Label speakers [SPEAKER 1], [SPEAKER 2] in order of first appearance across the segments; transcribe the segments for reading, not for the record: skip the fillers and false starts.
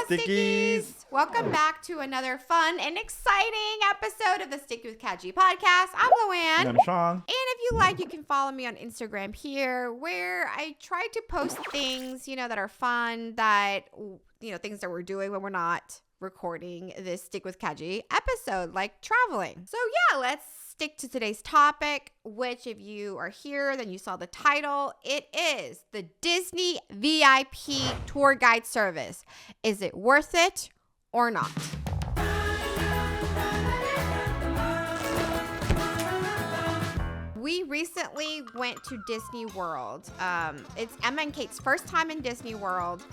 [SPEAKER 1] Stickies!
[SPEAKER 2] Welcome back to another fun and exciting episode of the Stick with Kaji podcast. I'm Luann.
[SPEAKER 1] And I'm Sean.
[SPEAKER 2] And if you like, you can follow me on Instagram here, where I try to post things, that are fun, that, things that we're doing when we're not recording this Stick with Kaji episode, like traveling. So yeah, let's stick to today's topic, which if you are here, then you saw the title. It is the Disney VIP tour guide service. Is it worth it or not? We recently went to Disney World. It's Emma and Kate's first time in Disney World.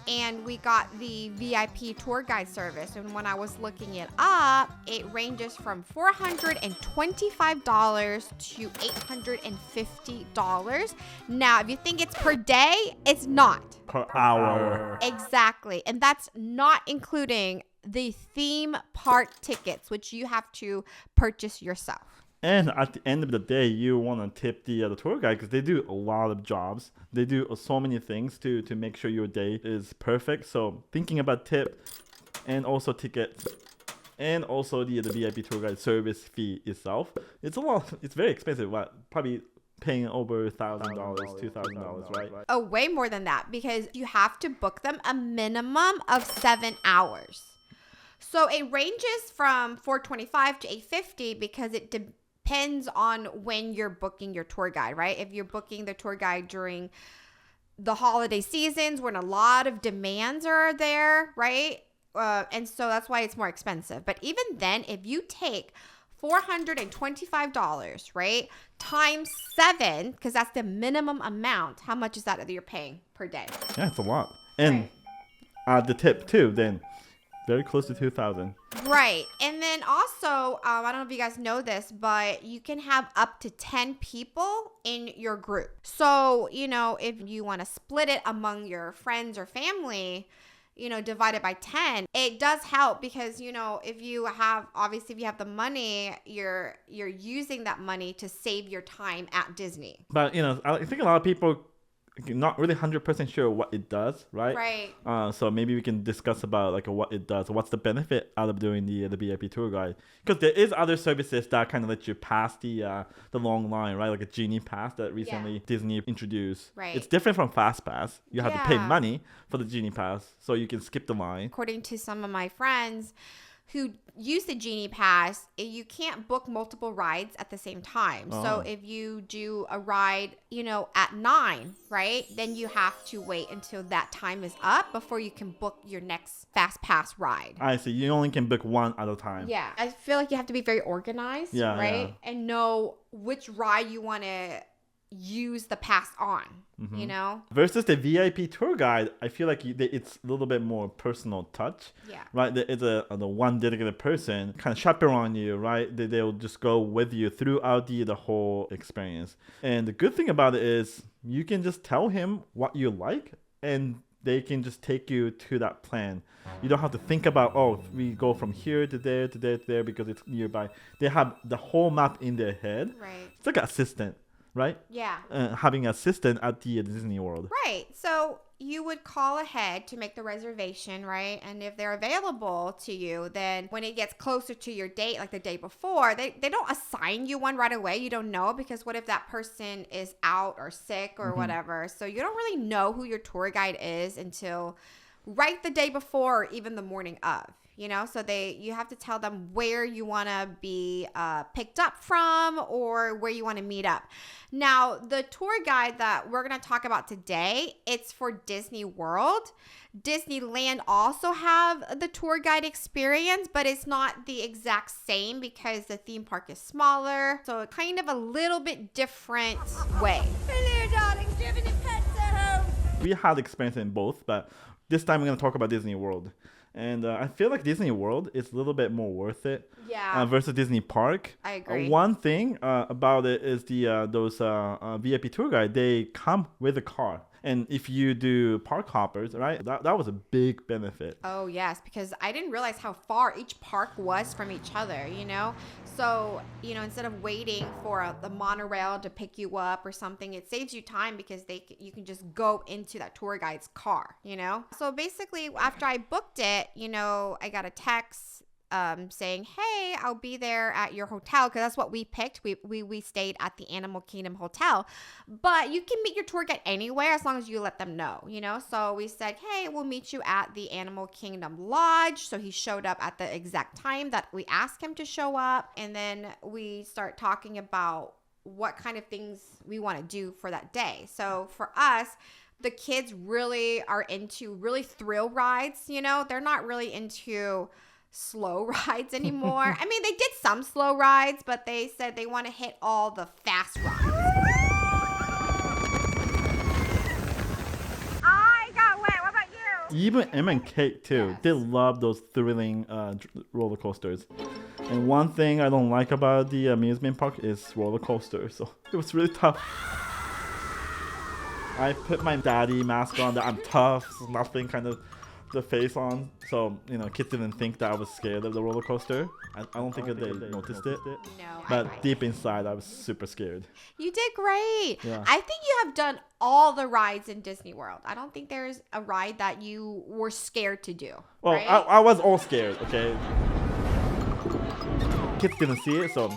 [SPEAKER 2] And we got the VIP tour guide service. And when I was looking it up, it ranges from $425 to $850. Now, if you think it's per day, it's not.
[SPEAKER 1] Per hour.
[SPEAKER 2] Exactly. And that's not including the theme park tickets, which you have to purchase yourself.
[SPEAKER 1] And at the end of the day, you want to tip the tour guide because they do a lot of jobs. They do so many things to make sure your day is perfect. So thinking about tip and also tickets and also the VIP tour guide service fee itself, it's a lot. It's very expensive. Probably paying over $1,000, $2,000, right?
[SPEAKER 2] Oh, way more than that, because you have to book them a minimum of 7 hours. So it ranges from $425 to $850 because it depends on when you're booking your tour guide, right? If you're booking the tour guide during the holiday seasons when a lot of demands are there, right? And so that's why it's more expensive. But even then, if you take $425, right, times 7, because that's the minimum amount, how much is that you're paying per day?
[SPEAKER 1] Yeah, it's a lot. And the tip too, then very close to $2,000.
[SPEAKER 2] Right. And then also, I don't know if you guys know this, but you can have up to 10 people in your group. So, if you want to split it among your friends or family, divide it by 10, it does help because, if you have the money, you're using that money to save your time at Disney.
[SPEAKER 1] But, I think a lot of people not really 100% sure what it does, right?
[SPEAKER 2] Right.
[SPEAKER 1] So maybe we can discuss about what it does. What's the benefit out of doing the VIP tour guide? Because there is other services that kind of let you pass the long line, right? Like a Genie Pass that recently Disney introduced.
[SPEAKER 2] Right.
[SPEAKER 1] It's different from Fast Pass. You have to pay money for the Genie Pass, so you can skip the line.
[SPEAKER 2] According to some of my friends who use the Genie Pass, you can't book multiple rides at the same time.
[SPEAKER 1] Oh.
[SPEAKER 2] So if you do a ride, at 9, right, then you have to wait until that time is up before you can book your next Fast Pass ride.
[SPEAKER 1] I see. You only can book one at a time.
[SPEAKER 2] Yeah. I feel like you have to be very organized, right?
[SPEAKER 1] Yeah.
[SPEAKER 2] And know which ride you want to use the pass on,
[SPEAKER 1] Versus the VIP tour guide, I feel like it's a little bit more personal touch.
[SPEAKER 2] Yeah.
[SPEAKER 1] Right? There is the one dedicated person kind of chaperone you, right? They'll just go with you throughout the whole experience. And the good thing about it is you can just tell him what you like and they can just take you to that plan. You don't have to think about, we go from here to there to there to there because it's nearby. They have the whole map in their head.
[SPEAKER 2] Right.
[SPEAKER 1] It's like an assistant. Right?
[SPEAKER 2] Yeah.
[SPEAKER 1] Having an assistant at the Disney World.
[SPEAKER 2] Right. So you would call ahead to make the reservation, right? And if they're available to you, then when it gets closer to your date, like the day before, they don't assign you one right away. You don't know, because what if that person is out or sick or whatever? So you don't really know who your tour guide is until right the day before or even the morning of. So you have to tell them where you want to be picked up from or where you want to meet up. Now, the tour guide that we're going to talk about today, it's for Disney World. Disneyland also have the tour guide experience, but it's not the exact same because the theme park is smaller. So kind of a little bit different way.
[SPEAKER 3] Hello, darlings. Do you have any pets at home?
[SPEAKER 1] We had experience in both, but this time we're going to talk about Disney World. And I feel like Disney World is a little bit more worth it versus Disney Park.
[SPEAKER 2] I agree.
[SPEAKER 1] One thing about it is those VIP tour guide, they come with a car. And if you do park hoppers, right, that was a big benefit.
[SPEAKER 2] Oh, yes, because I didn't realize how far each park was from each other, you know? So, you know, instead of waiting for the monorail to pick you up or something, it saves you time because you can just go into that tour guide's car, you know? So basically, after I booked it, you know, I got a text saying, hey, I'll be there at your hotel, because that's what we picked. We stayed at the Animal Kingdom Hotel, but you can meet your tour guide anywhere as long as you let them know, you know? So we said, hey, we'll meet you at the Animal Kingdom Lodge. So he showed up at the exact time that we asked him to show up. And then we start talking about what kind of things we want to do for that day. So for us, the kids really are into really thrill rides, you know? They're not really into slow rides anymore. I mean, they did some slow rides, but they said they want to hit all the fast rides.
[SPEAKER 3] I got wet. What about you?
[SPEAKER 1] Even Emma and Kate too.
[SPEAKER 2] Yes.
[SPEAKER 1] They love those thrilling roller coasters. And one thing I don't like about the amusement park is roller coasters. So it was really tough. I put my daddy mask on that I'm tough, nothing kind of the face on, so you know, kids didn't think that I was scared of the roller coaster. I don't think that they noticed it.
[SPEAKER 2] No,
[SPEAKER 1] But deep inside, I was super scared.
[SPEAKER 2] You did great.
[SPEAKER 1] Yeah.
[SPEAKER 2] I think you have done all the rides in Disney World. I don't think there's a ride that you were scared to do.
[SPEAKER 1] Well,
[SPEAKER 2] right?
[SPEAKER 1] I was all scared. Okay. Kids didn't see it, so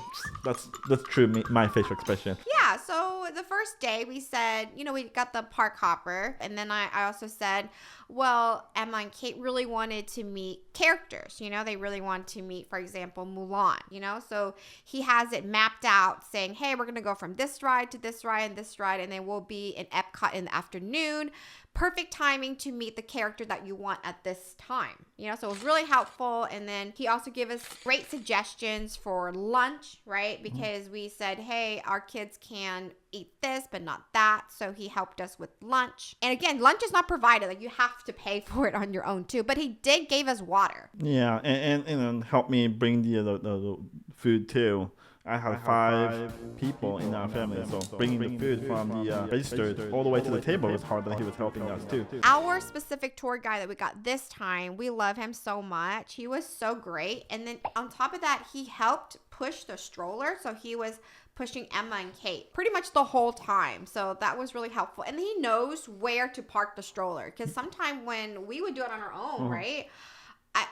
[SPEAKER 1] that's true. My facial expression.
[SPEAKER 2] Yeah, so the first day we said, you know, we got the park hopper. And then I also said, well, Emma and Kate really wanted to meet characters. You know, they really wanted to meet, for example, Mulan, you know. So he has it mapped out saying, hey, we're going to go from this ride to this ride and this ride. And then we'll be in Epcot in the afternoon. Perfect timing to meet the character that you want at this time. You know, so it was really helpful. And then he also gave us great suggestions for lunch, right? Because we said, hey, our kids can eat this, but not that. So he helped us with lunch. And again, lunch is not provided. Like, you have to pay for it on your own too. But he did gave us water.
[SPEAKER 1] Yeah, and help me bring the food too. I have five people in our family, so bringing the food from the register all the way to the table was hard, but he was helping us too.
[SPEAKER 2] Our specific tour guide that we got this time, we love him so much. He was so great. And then on top of that, he helped push the stroller. So he was pushing Emma and Kate pretty much the whole time. So that was really helpful. And he knows where to park the stroller, because sometimes when we would do it on our own, right?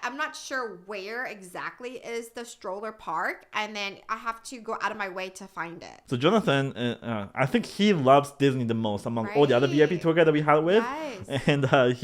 [SPEAKER 2] I'm not sure where exactly is the stroller park, and then I have to go out of my way to find it.
[SPEAKER 1] So Jonathan, I think he loves Disney the most among all the other VIP tour guides that we had with.
[SPEAKER 2] Yes.
[SPEAKER 1] And I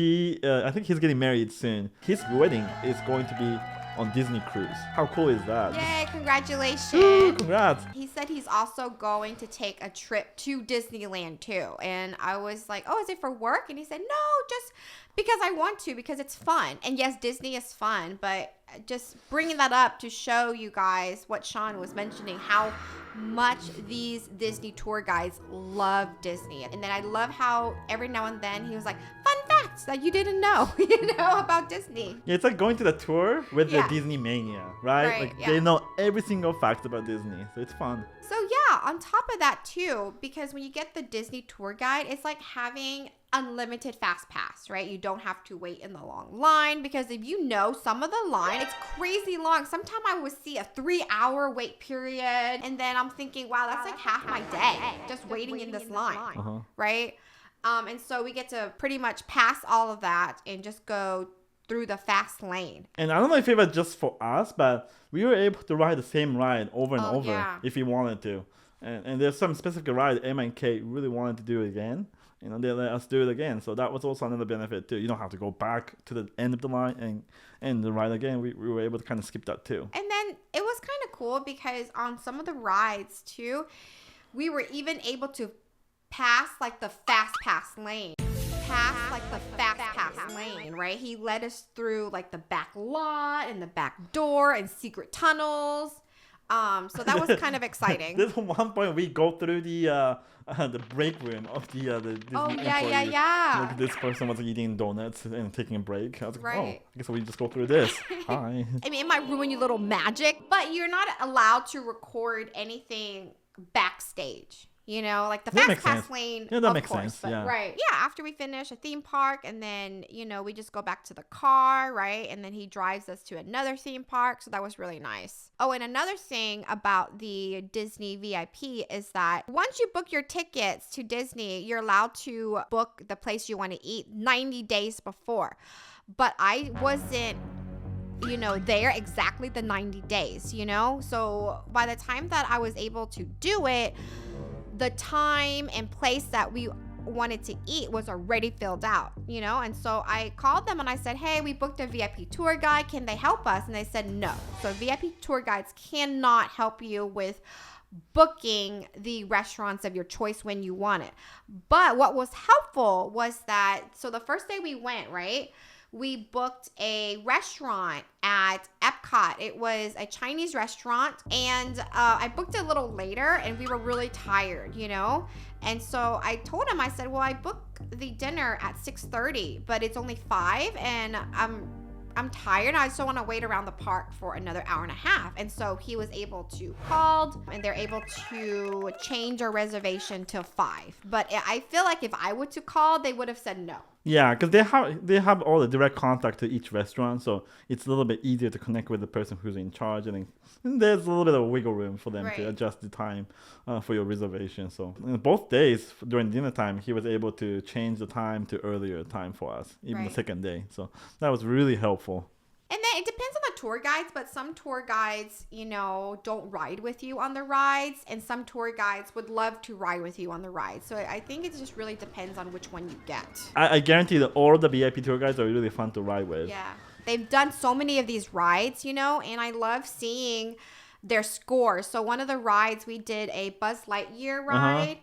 [SPEAKER 1] think he's getting married soon. His wedding is going to be on Disney Cruise. How cool is that?
[SPEAKER 2] Yay, congratulations.
[SPEAKER 1] Ooh, congrats.
[SPEAKER 2] He said he's also going to take a trip to Disneyland too. And I was like, oh, is it for work? And he said, no, just because I want to, because it's fun. And yes, Disney is fun, but just bringing that up to show you guys what Sean was mentioning, how much these Disney tour guides love Disney. And then I love how every now and then he was like, fun facts that you didn't know, about Disney.
[SPEAKER 1] Yeah, it's like going to the tour with the Disney mania, right? Like they know every single fact about Disney, so it's fun.
[SPEAKER 2] So yeah, on top of that too, because when you get the Disney tour guide, it's like having unlimited fast pass, right? You don't have to wait in the long line, because if you know some of the line, it's crazy long. Sometimes I would see a 3-hour wait period, and then I'm thinking, wow, that's like half my day just waiting in this line, right? And so we get to pretty much pass all of that and just go through the fast lane.
[SPEAKER 1] And I don't know if it was just for us, but we were able to ride the same ride over and over if we wanted to. And there's some specific ride Emma and Kate really wanted to do again. You know, they let us do it again. So that was also another benefit too. You don't have to go back to the end of the line and the ride again. We were able to kind of skip that too.
[SPEAKER 2] And then it was kind of cool because on some of the rides too, we were even able to pass like the fast pass lane. Lane, right? He led us through like the back lot and the back door and secret tunnels. So that was kind of exciting.
[SPEAKER 1] There's one point we go through the break room of the Disney employee. Like this person was eating donuts and taking a break. I was like, oh, I guess we just go through this. Hi.
[SPEAKER 2] I mean, it might ruin your little magic, but you're not allowed to record anything backstage. You know, like the
[SPEAKER 1] That
[SPEAKER 2] fast
[SPEAKER 1] makes
[SPEAKER 2] pass
[SPEAKER 1] sense.
[SPEAKER 2] lane,
[SPEAKER 1] Yeah, that
[SPEAKER 2] of
[SPEAKER 1] makes
[SPEAKER 2] course.
[SPEAKER 1] sense,
[SPEAKER 2] But
[SPEAKER 1] yeah.
[SPEAKER 2] right. Yeah, after we finish a theme park and then, you know, we just go back to the car, right? And then he drives us to another theme park. So that was really nice. Oh, and another thing about the Disney VIP is that once you book your tickets to Disney, you're allowed to book the place you want to eat 90 days before. But I wasn't there exactly the 90 days, So by the time that I was able to do it, the time and place that we wanted to eat was already filled out, And so I called them and I said, hey, we booked a VIP tour guide. Can they help us? And they said no. So VIP tour guides cannot help you with booking the restaurants of your choice when you want it. But what was helpful was that, so the first day we went, right? We booked a restaurant at Epcot. It was a Chinese restaurant, and I booked it a little later, and we were really tired, And so I told him, I said, well, I booked the dinner at 6:30, but it's only 5, and I'm tired. I just don't want to wait around the park for another hour and a half. And so he was able to call, and they're able to change our reservation to 5. But I feel like if I were to call, they would have said no.
[SPEAKER 1] Yeah, because they have all the direct contact to each restaurant, so it's a little bit easier to connect with the person who's in charge, and there's a little bit of wiggle room for them
[SPEAKER 2] Right.
[SPEAKER 1] to adjust the time for your reservation. So both days during dinner time, he was able to change the time to earlier time for us, even the
[SPEAKER 2] Right.
[SPEAKER 1] second day. So that was really helpful.
[SPEAKER 2] And then it depends on the tour guides, but some tour guides, don't ride with you on the rides, and some tour guides would love to ride with you on the rides. So I think it just really depends on which one you get.
[SPEAKER 1] I guarantee that all the VIP tour guides are really fun to ride with.
[SPEAKER 2] Yeah. They've done so many of these rides, and I love seeing their scores. So one of the rides, we did a Buzz Lightyear ride.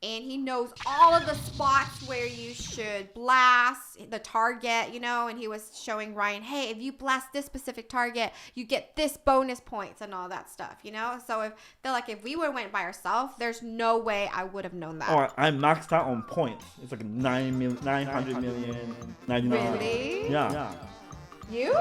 [SPEAKER 2] And he knows all of the spots where you should blast the target, and he was showing Ryan, hey, if you blast this specific target, you get this bonus points and all that stuff, So I feel like if we would have went by ourselves, there's no way I would have known that.
[SPEAKER 1] Oh, I maxed out on points. It's like 900 million, 99.
[SPEAKER 2] Really?
[SPEAKER 1] Yeah.
[SPEAKER 2] You?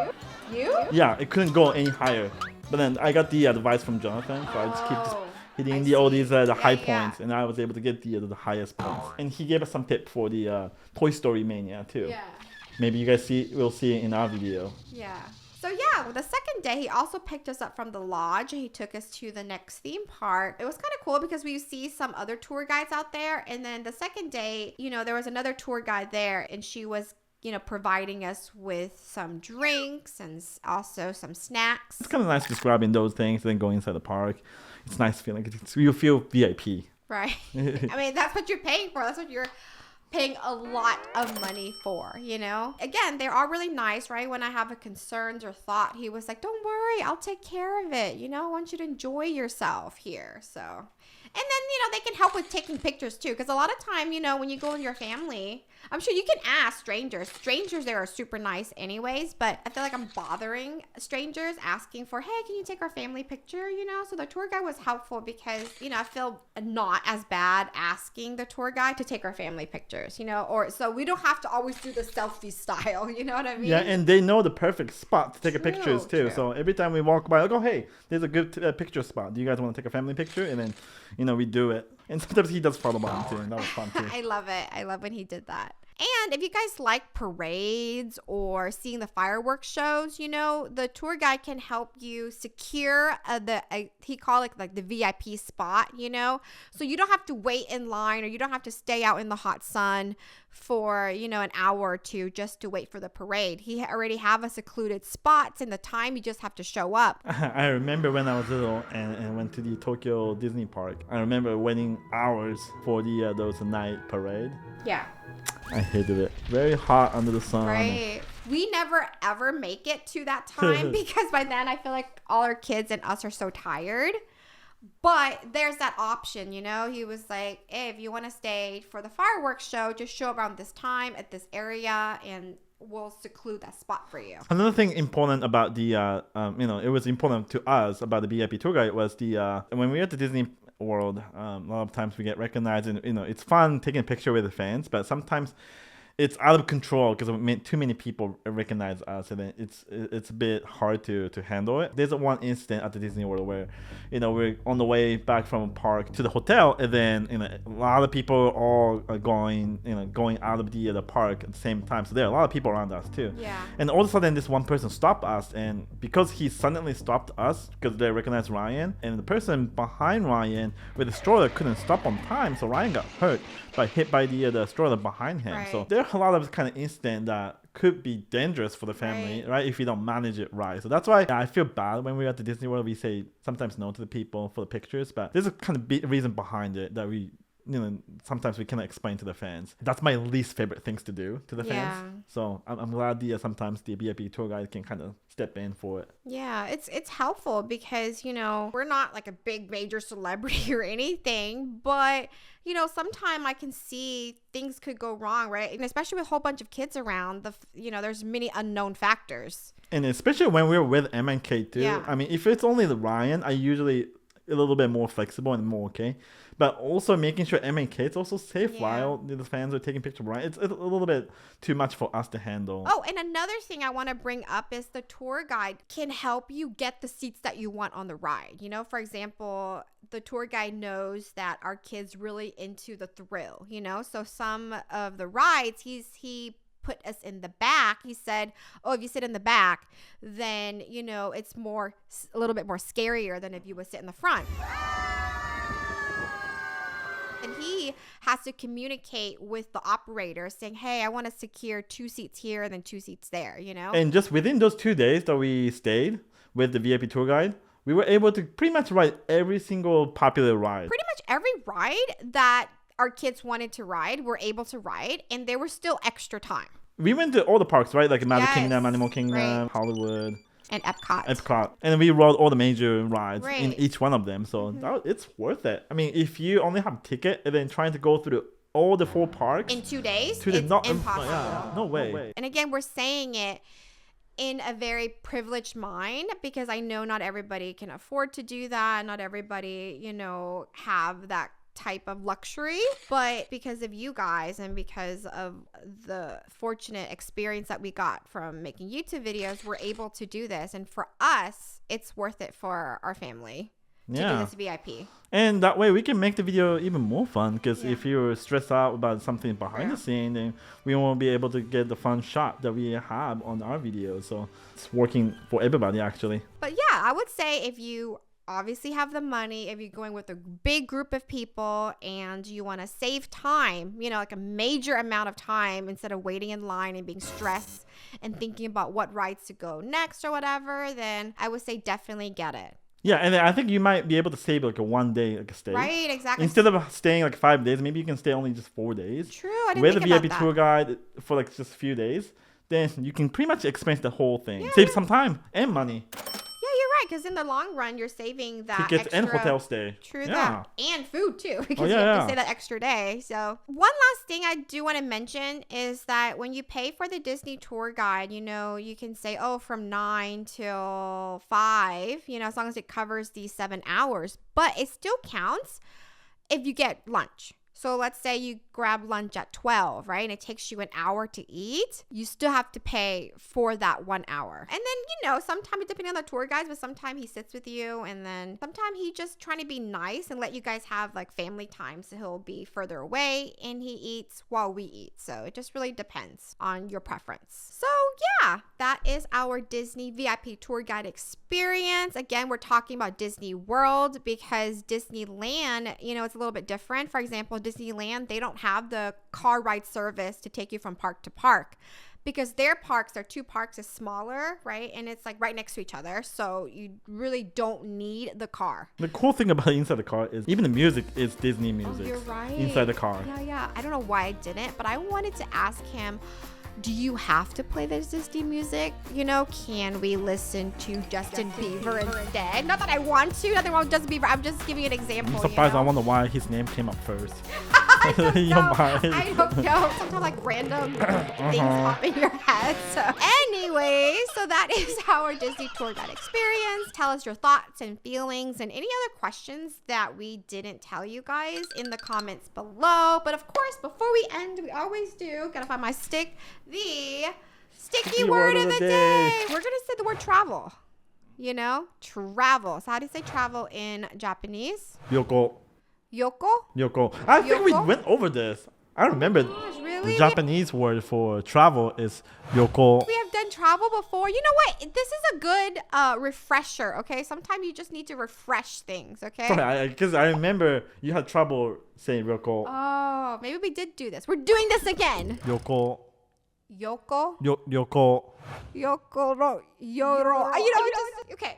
[SPEAKER 1] Yeah, it couldn't go any higher. But then I got the advice from Jonathan, so I just keep hitting all these the high points, and I was able to get the highest points. And he gave us some tip for the Toy Story Mania too.
[SPEAKER 2] Yeah.
[SPEAKER 1] Maybe you guys will see it in our video.
[SPEAKER 2] Yeah. So yeah, the second day, he also picked us up from the lodge and he took us to the next theme park. It was kind of cool because we see some other tour guides out there. And then the second day, there was another tour guide there, and she was providing us with some drinks and also some snacks.
[SPEAKER 1] It's kind of nice just grabbing those things and then going inside the park. It's a nice feeling. You feel VIP.
[SPEAKER 2] Right. I mean, that's what you're paying for. That's what you're paying a lot of money for, Again, they are really nice, right? When I have a concerns or thought, he was like, don't worry, I'll take care of it. I want you to enjoy yourself here. So, and then, they can help with taking pictures too. Because a lot of time, when you go with your family, I'm sure you can ask strangers. Strangers there are super nice anyways, but I feel like I'm bothering strangers asking for, hey, can you take our family picture, So the tour guide was helpful because, I feel not as bad asking the tour guide to take our family pictures, or so we don't have to always do the selfie style, you know what I mean?
[SPEAKER 1] Yeah, and they know the perfect spot to take a pictures too.
[SPEAKER 2] True.
[SPEAKER 1] So every time we walk by, I go, hey, there's a good picture spot. Do you guys want to take a family picture? And then, we do it. And sometimes he does follow on too, and that was fun too.
[SPEAKER 2] I love it. I love when he did that. And if you guys like parades or seeing the fireworks shows, the tour guide can help you secure he called it like the VIP spot, so you don't have to wait in line or you don't have to stay out in the hot sun for, an hour or two just to wait for the parade. He already have a secluded spots and the time you just have to show up.
[SPEAKER 1] I remember when I was little and went to the Tokyo Disney Park. I remember waiting hours for those night parade.
[SPEAKER 2] Yeah.
[SPEAKER 1] I hated it. Very hot under the sun.
[SPEAKER 2] Right. We never ever make it to that time because by then I feel like all our kids and us are so tired. But there's that option, He was like, hey, if you want to stay for the fireworks show, just show up around this time at this area and we'll seclude that spot for you.
[SPEAKER 1] Another thing important about the, it was important to us about the VIP tour guide was when we were at the Disney World, a lot of times we get recognized and, it's fun taking a picture with the fans, but sometimes it's out of control because too many people recognize us, and then it's a bit hard to handle it. There's one incident at the Disney World where, we're on the way back from a park to the hotel, and then a lot of people all are going out of the park at the same time. So there are a lot of people around us too.
[SPEAKER 2] Yeah.
[SPEAKER 1] And all of a sudden, this one person stopped us, and because he suddenly stopped us because they recognized Ryan, and the person behind Ryan with the stroller couldn't stop on time, so Ryan got hurt hit by the stroller behind him.
[SPEAKER 2] Right.
[SPEAKER 1] So there are a lot of kind of incidents that could be dangerous for the family, right? If you don't manage it right. So that's why I feel bad when we're at the Disney World. We say sometimes no to the people for the pictures, but there's a kind of reason behind it that we sometimes we cannot explain to the fans. That's my least favorite things to do to the fans. So I'm glad sometimes the VIP tour guide can kind of step in for it.
[SPEAKER 2] Yeah, it's helpful because, we're not like a big major celebrity or anything, but, sometimes I can see things could go wrong, right? And especially with a whole bunch of kids around, there's many unknown factors. And
[SPEAKER 1] especially when we're with Emma and Kate too.
[SPEAKER 2] Yeah.
[SPEAKER 1] I mean, if it's only the Ryan, I usually a little bit more flexible and more okay. But also making sure Emma and Kate's also safe while the fans are taking pictures of Ryan. It's a little bit too much for us to handle.
[SPEAKER 2] Oh, and another thing I want to bring up is the tour guide can help you get the seats that you want on the ride. For example, the tour guide knows that our kids really into the thrill, so some of the rides he put us in the back. He said, oh, if you sit in the back, then, it's a little bit more scarier than if you would sit in the front. And he has to communicate with the operator saying, hey, I want to secure 2 seats here and then 2 seats there,
[SPEAKER 1] And just within those 2 days that we stayed with the VIP tour guide, we were able to pretty much ride every single popular ride.
[SPEAKER 2] Pretty much every ride that our kids wanted to ride, we're able to ride, and there was still extra time.
[SPEAKER 1] We went to all the parks, right? Like Magic Kingdom, Animal Kingdom, Hollywood.
[SPEAKER 2] And Epcot.
[SPEAKER 1] And we rode all the major rides in
[SPEAKER 2] Right.
[SPEAKER 1] each one of them. So it's worth it. I mean, if you only have a ticket and then trying to go through all the 4 parks.
[SPEAKER 2] In 2 days,
[SPEAKER 1] it's
[SPEAKER 2] impossible.
[SPEAKER 1] Yeah, no way.
[SPEAKER 2] And again, we're saying it in a very privileged mind because I know not everybody can afford to do that. Not everybody, have that type of luxury, but because of you guys and because of the fortunate experience that we got from making YouTube videos, we're able to do this. And for us, it's worth it for our family to do this VIP.
[SPEAKER 1] And that way we can make the video even more fun because if you're stressed out about something behind the scene, then we won't be able to get the fun shot that we have on our video. So it's working for everybody actually.
[SPEAKER 2] But yeah, I would say if you obviously have the money, if you're going with a big group of people and you want to save time, like a major amount of time instead of waiting in line and being stressed and thinking about what rides to go next or whatever, then I would say definitely get it.
[SPEAKER 1] Yeah, and I think you might be able to save like a 1 day like a stay.
[SPEAKER 2] Right, exactly.
[SPEAKER 1] Instead of staying like 5 days, maybe you can stay only just 4 days.
[SPEAKER 2] True, I didn't
[SPEAKER 1] with
[SPEAKER 2] think
[SPEAKER 1] a VIP
[SPEAKER 2] about that.
[SPEAKER 1] tour guide for like just a few days. Then you can pretty much experience the whole thing. Save some time and money.
[SPEAKER 2] Yeah, you're right, because in the long run, you're saving that
[SPEAKER 1] Tickets
[SPEAKER 2] extra,
[SPEAKER 1] and hotel stay.
[SPEAKER 2] True that. And food, too, because you
[SPEAKER 1] yeah,
[SPEAKER 2] have
[SPEAKER 1] yeah.
[SPEAKER 2] to stay that extra day. So one last thing I do want to mention is that when you pay for the Disney tour guide, you can say, from 9 till 5, as long as it covers these 7 hours. But it still counts if you get lunch. So let's say you grab lunch at 12, right? And it takes you an hour to eat. You still have to pay for that 1 hour. And then, sometimes depending on the tour guides, but sometimes he sits with you and then sometimes he just trying to be nice and let you guys have like family time. So he'll be further away and he eats while we eat. So it just really depends on your preference. So yeah, that is our Disney VIP tour guide experience. Again, we're talking about Disney World because Disneyland, it's a little bit different. For example, Disneyland, they don't have the car ride service to take you from park to park because their two parks is smaller, right? And it's like right next to each other. So you really don't need the car.
[SPEAKER 1] The cool thing about inside the car is even the music is Disney music.
[SPEAKER 2] Oh, you're right.
[SPEAKER 1] Inside the car.
[SPEAKER 2] Yeah. I don't know why I didn't, but I wanted to ask him, do you have to play this Disney music? Can we listen to Justin Bieber instead? Not that I want to. Nothing wrong with Justin Bieber. I'm just giving you an example.
[SPEAKER 1] I'm surprised. I wonder why his name came up first.
[SPEAKER 2] I don't
[SPEAKER 1] In your
[SPEAKER 2] know.
[SPEAKER 1] mind.
[SPEAKER 2] I don't know. Sometimes like random things pop in your head. So anyway, so So that is our Disney tour guide experience. Tell us your thoughts and feelings and any other questions that we didn't tell you guys in the comments below. But of course, before we end, we always do, gotta find my stick, the sticky word of the day. We're gonna say the word travel. You know, travel. So how do you say travel in Japanese?
[SPEAKER 1] Yoko.
[SPEAKER 2] Yoko?
[SPEAKER 1] I think we
[SPEAKER 2] Yoko?
[SPEAKER 1] went over this. I remember
[SPEAKER 2] Gosh,
[SPEAKER 1] the
[SPEAKER 2] really?
[SPEAKER 1] Japanese word for travel is yoko.
[SPEAKER 2] We have done travel before. You know what? This is a good refresher, okay? Sometimes you just need to refresh things, okay?
[SPEAKER 1] Sorry, because I remember you had trouble saying yoko.
[SPEAKER 2] Oh, maybe we did do this. We're doing this again.
[SPEAKER 1] Yoko.
[SPEAKER 2] Yoko?
[SPEAKER 1] Yoko.
[SPEAKER 2] Yokoro. Yoro. Okay.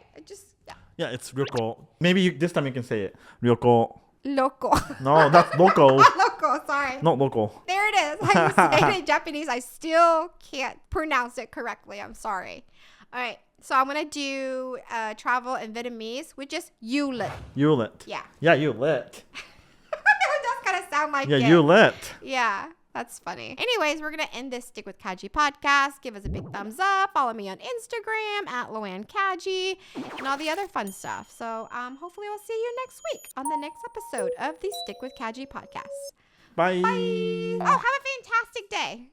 [SPEAKER 2] Yeah.
[SPEAKER 1] Yeah, it's ryoko. Maybe this time you can say it. Ryoko.
[SPEAKER 2] Loco.
[SPEAKER 1] No, that's loco.
[SPEAKER 2] Loco, sorry.
[SPEAKER 1] Not local.
[SPEAKER 2] There it is. I was saying it in Japanese. I still can't pronounce it correctly. I'm sorry. All right. So I'm going to do travel in Vietnamese, which is you lit.
[SPEAKER 1] You lit.
[SPEAKER 2] Yeah.
[SPEAKER 1] Yeah, you lit.
[SPEAKER 2] It does kind of sound like
[SPEAKER 1] Yeah,
[SPEAKER 2] it.
[SPEAKER 1] you lit.
[SPEAKER 2] Yeah. That's funny. Anyways, we're going to end this Stick with Kaji podcast. Give us a big thumbs up. Follow me on Instagram at Kaji and all the other fun stuff. So hopefully we'll see you next week on the next episode of the Stick with Kaji podcast.
[SPEAKER 1] Bye.
[SPEAKER 2] Bye. Oh, have a fantastic day.